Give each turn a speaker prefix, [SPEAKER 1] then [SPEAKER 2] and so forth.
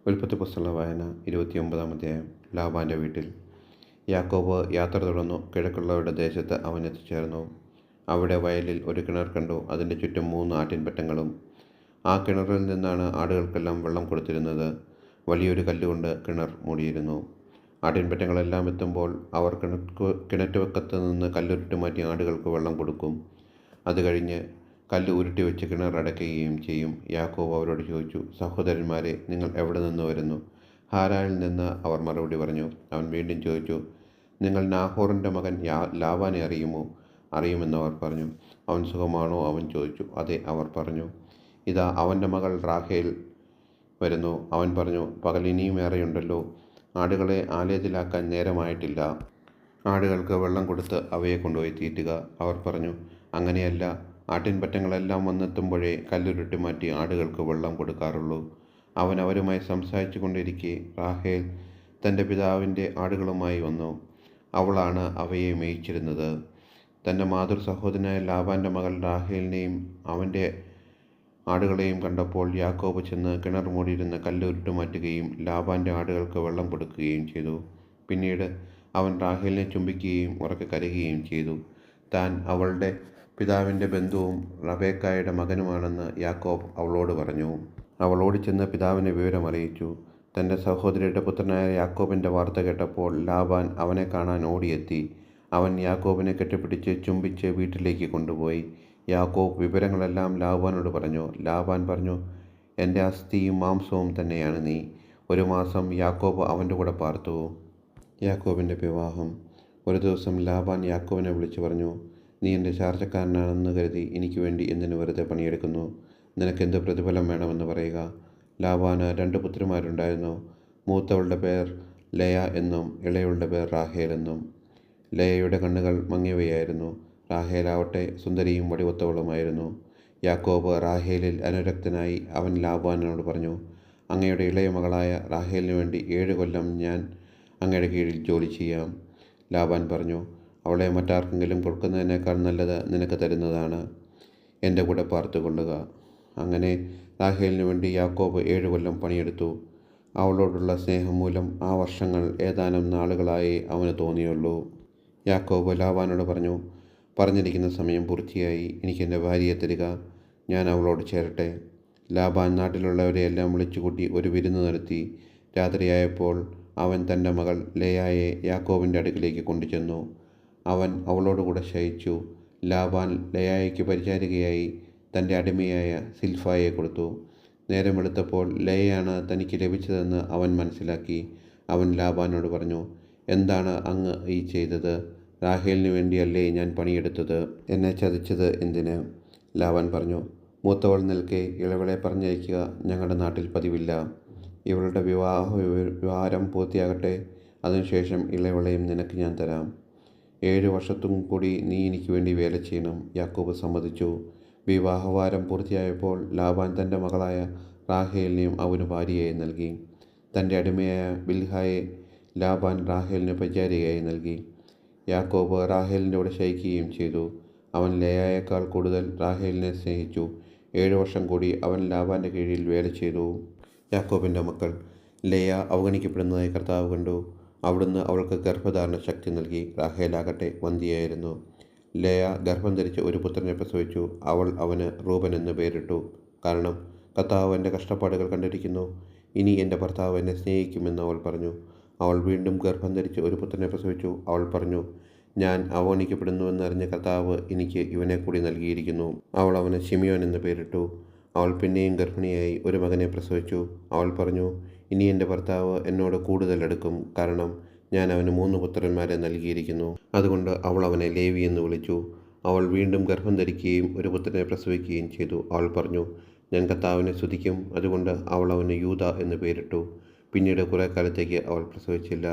[SPEAKER 1] ഉൽപ്പത്തി പുസ്തക വായന 29-ാം അധ്യായം. ലാബാൻ്റെ വീട്ടിൽ. യാക്കോബ് യാത്ര തുടർന്നു. കിഴക്കുള്ളവരുടെ ദേശത്ത് അവൻ എത്തിച്ചേർന്നു. അവിടെ വയലിൽ ഒരു കിണർ കണ്ടു. അതിൻ്റെ ചുറ്റും 3 ആട്ടിൻപറ്റങ്ങളും. ആ കിണറിൽ നിന്നാണ് ആടുകൾക്കെല്ലാം വെള്ളം കൊടുത്തിരുന്നത്. വലിയൊരു കല്ലുകൊണ്ട് കിണർ മൂടിയിരുന്നു. ആട്ടിൻപറ്റങ്ങളെല്ലാം എത്തുമ്പോൾ അവർ കിണറ്റുവക്കത്ത് നിന്ന് കല്ലുരുട്ടി മാറ്റി ആടുകൾക്ക് വെള്ളം കൊടുക്കും. അത് കഴിഞ്ഞ് കല്ല് ഉരുട്ടി വെച്ച് കിണർ അടയ്ക്കുകയും ചെയ്യും. യാക്കോബ് അവരോട് ചോദിച്ചു, സഹോദരന്മാരെ, നിങ്ങൾ എവിടെ നിന്ന് വരുന്നു? ഹാരാനിൽ നിന്ന് അവർ മറുപടി പറഞ്ഞു. അവൻ വീണ്ടും ചോദിച്ചു, നിങ്ങൾ നാഹോറിൻ്റെ മകൻ ലാബാനെ അറിയുമോ? അറിയുമെന്ന് അവർ പറഞ്ഞു. അവൻ സുഖമാണോ? അവൻ ചോദിച്ചു. അതെ, അവർ പറഞ്ഞു. ഇതാ അവൻ്റെ മകൾ റാഹേൽ വരുന്നു. അവൻ പറഞ്ഞു, പകൽ ഇനിയും ഏറെയുണ്ടല്ലോ. ആടുകളെ ആലയത്തിലാക്കാൻ നേരമായിട്ടില്ല. ആടുകൾക്ക് വെള്ളം കൊടുത്ത് അവയെ കൊണ്ടുപോയി തീറ്റുക. അവർ പറഞ്ഞു, അങ്ങനെയല്ല. ആട്ടിൻപറ്റങ്ങളെല്ലാം വന്നെത്തുമ്പോഴേ കല്ലുരുട്ടി മാറ്റി ആടുകൾക്ക് വെള്ളം കൊടുക്കാറുള്ളൂ. അവൻ അവരുമായി സംസാരിച്ചു കൊണ്ടിരിക്കെ റാഹേൽ തൻ്റെ പിതാവിൻ്റെ ആടുകളുമായി വന്നു. അവളാണ് അവയെ മേയിച്ചിരുന്നത്. തൻ്റെ മാതൃ സഹോദരനായ ലാബാൻ്റെ മകൾ റാഹേലിനെയും അവൻ്റെ ആടുകളെയും കണ്ടപ്പോൾ യാക്കോബ് ചെന്ന് കിണർ മൂടിയിരുന്ന കല്ല് ഉരുട്ടുമാറ്റുകയും ലാബാൻ്റെ ആടുകൾക്ക് വെള്ളം കൊടുക്കുകയും ചെയ്തു. പിന്നീട് അവൻ റാഹേലിനെ ചുംബിക്കുകയും ഉറക്കെ കരയുകയും ചെയ്തു. താൻ അവളുടെ പിതാവിൻ്റെ ബന്ധുവും റബേക്കായുടെ മകനുമാണെന്ന് യാക്കോബ് അവളോട് പറഞ്ഞു. അവൾ ഓടിച്ചെന്ന് പിതാവിനെ വിവരം അറിയിച്ചു. തൻ്റെ സഹോദരിയുടെ പുത്രനായ യാക്കോബിൻ്റെ വാർത്ത കേട്ടപ്പോൾ ലാബാൻ അവനെ കാണാൻ ഓടിയെത്തി. അവൻ യാക്കോബിനെ കെട്ടിപ്പിടിച്ച് ചുംബിച്ച് വീട്ടിലേക്ക് കൊണ്ടുപോയി. യാക്കോബ് വിവരങ്ങളെല്ലാം ലാബാനോട് പറഞ്ഞു. ലാബാൻ പറഞ്ഞു, എൻ്റെ അസ്ഥിയും മാംസവും തന്നെയാണ് നീ. 1 മാസം യാക്കോബ് അവൻ്റെ കൂടെ പാർത്തു. യാക്കോബിൻ്റെ വിവാഹം. ഒരു ദിവസം ലാബാൻ യാക്കോബിനെ വിളിച്ചു പറഞ്ഞു, നീ എൻ്റെ ചാർച്ചക്കാരനാണെന്ന് കരുതി എനിക്ക് വേണ്ടി എന്തിനു വെറുതെ പണിയെടുക്കുന്നു? നിനക്കെന്ത് പ്രതിഫലം വേണമെന്ന് പറയുക. ലാബാന് 2 പുത്രിമാരുണ്ടായിരുന്നു. മൂത്തവളുടെ പേർ ലയ എന്നും ഇളയവളുടെ പേർ റാഹേൽ എന്നും. ലയയുടെ കണ്ണുകൾ മങ്ങിയവയായിരുന്നു. റാഹേലാവട്ടെ സുന്ദരിയും വടിവൊത്തവളുമായിരുന്നു. യാക്കോബ് റാഹേലിൽ അനുരക്തനായി. അവൻ ലാബാനോട് പറഞ്ഞു, അങ്ങയുടെ ഇളയ മകളായ റാഹേലിന് വേണ്ടി 7 കൊല്ലം ഞാൻ അങ്ങയുടെ കീഴിൽ ജോലി ചെയ്യാം. ലാബാൻ പറഞ്ഞു, അവളെ മറ്റാർക്കെങ്കിലും കൊടുക്കുന്നതിനേക്കാൾ നല്ലത് നിനക്ക് തരുന്നതാണ്. എൻ്റെ കൂടെ പാർത്തുകൊള്ളുക. അങ്ങനെ റാഹേലിന് വേണ്ടി യാക്കോബ് 7 കൊല്ലം പണിയെടുത്തു. അവളോടുള്ള സ്നേഹം മൂലം ആ വർഷങ്ങൾ ഏതാനും നാളുകളായി അവന് തോന്നിയുള്ളൂ. യാക്കോബ് ലാബാനോട് പറഞ്ഞു, പറഞ്ഞിരിക്കുന്ന സമയം പൂർത്തിയായി. എനിക്കെൻ്റെ ഭാര്യയെ തരിക. ഞാൻ അവളോട് ചേരട്ടെ. ലാബാൻ നാട്ടിലുള്ളവരെയെല്ലാം വിളിച്ചുകൂട്ടി ഒരു വിരുന്ന് നടത്തി. രാത്രിയായപ്പോൾ അവൻ തൻ്റെ മകൾ ലേയായെ യാക്കോബിൻ്റെ അടുക്കിലേക്ക് കൊണ്ടുചെന്നു. അവൻ അവളോടുകൂടെ ശയിച്ചു. ലാബാൻ ലേയായ്ക്ക് പരിചാരികയായി തൻ്റെ അടിമയായ സിൽഫായെ കൊടുത്തു. നേരം വെളുത്തപ്പോൾ ലേയാണ് തനിക്ക് ലഭിച്ചതെന്ന് അവൻ മനസ്സിലാക്കി. അവൻ ലാബാനോട് പറഞ്ഞു, എന്താണ് അങ്ങ് ഈ ചെയ്തത്? റാഹേലിന് വേണ്ടിയല്ലേ ഞാൻ പണിയെടുത്തത്? എന്നെ ചതിച്ചത് എന്തിന്? ലാബാൻ പറഞ്ഞു, മൂത്തവൾ നിൽക്കെ ഇളവളെ പറഞ്ഞയക്കുക ഞങ്ങളുടെ നാട്ടിൽ പതിവില്ല. ഇവളുടെ വിവാഹം പൂർത്തിയാകട്ടെ. അതിനുശേഷം ഇളവളെയും നിനക്ക് ഞാൻ തരാം. 7 വർഷത്തും കൂടി നീ എനിക്ക് വേണ്ടി വേല ചെയ്യണം. യാക്കോബ് സമ്മതിച്ചു. വിവാഹവാരം പൂർത്തിയായപ്പോൾ ലാബാൻ തൻ്റെ മകളായ റാഹേലിനെയും അവന് ഭാര്യയായി നൽകി. തൻ്റെ അടിമയായ ബിൽഹായെ ലാബാൻ റാഹേലിന് പരിചാരികയായി നൽകി. യാക്കോബ് റാഹേലിൻ്റെ കൂടെ ശയിക്കുകയും ചെയ്തു. അവൻ ലേയായേക്കാൾ കൂടുതൽ റാഹേലിനെ സ്നേഹിച്ചു. 7 വർഷം കൂടി അവൻ ലാബാൻ്റെ കീഴിൽ വേല ചെയ്തു. യാക്കോബിൻ്റെ മക്കൾ. ലേയ അവഗണിക്കപ്പെടുന്നതായി കർത്താവ് കണ്ടു. അവിടുന്ന് അവൾക്ക് ഗർഭധാരണ ശക്തി നൽകി. റാഹേലാകട്ടെ വന്ധ്യയായിരുന്നു. ലേയ ഗർഭം ധരിച്ച് ഒരു പുത്രനെ പ്രസവിച്ചു. അവൾ അവന് റൂബൻ എന്ന് പേരിട്ടു. കാരണം കർത്താവ് എൻ്റെ കഷ്ടപ്പാടുകൾ കണ്ടിരിക്കുന്നു. ഇനി എൻ്റെ ഭർത്താവ് എന്നെ സ്നേഹിക്കുമെന്ന് അവൾ പറഞ്ഞു. അവൾ വീണ്ടും ഗർഭം ധരിച്ച് ഒരു പുത്രനെ പ്രസവിച്ചു. അവൾ പറഞ്ഞു, ഞാൻ അവഗണിക്കപ്പെടുന്നുവെന്നറിഞ്ഞ കർത്താവ് എനിക്ക് ഇവനെ കൂടി നൽകിയിരിക്കുന്നു. അവൾ അവന് ശിമിയോൻ എന്ന് പേരിട്ടു. അവൾ പിന്നെയും ഗർഭിണിയായി ഒരു മകനെ പ്രസവിച്ചു. അവൾ പറഞ്ഞു, ഇനി എൻ്റെ ഭർത്താവ് എന്നോട് കൂടുതൽ അടുക്കും. കാരണം ഞാൻ അവന് 3 പുത്രന്മാരെ നൽകിയിരിക്കുന്നു. അതുകൊണ്ട് അവൾ അവനെ ലേവി എന്ന് വിളിച്ചു. അവൾ വീണ്ടും ഗർഭം ധരിക്കുകയും ഒരു പുത്രനെ പ്രസവിക്കുകയും ചെയ്തു. അവൾ പറഞ്ഞു, ഞാൻ കർത്താവിനെ സ്തുതിക്കും. അതുകൊണ്ട് അവൾ അവന് യൂദ എന്ന് പേരിട്ടു. പിന്നീട് കുറേ കാലത്തേക്ക് അവൾ പ്രസവിച്ചില്ല.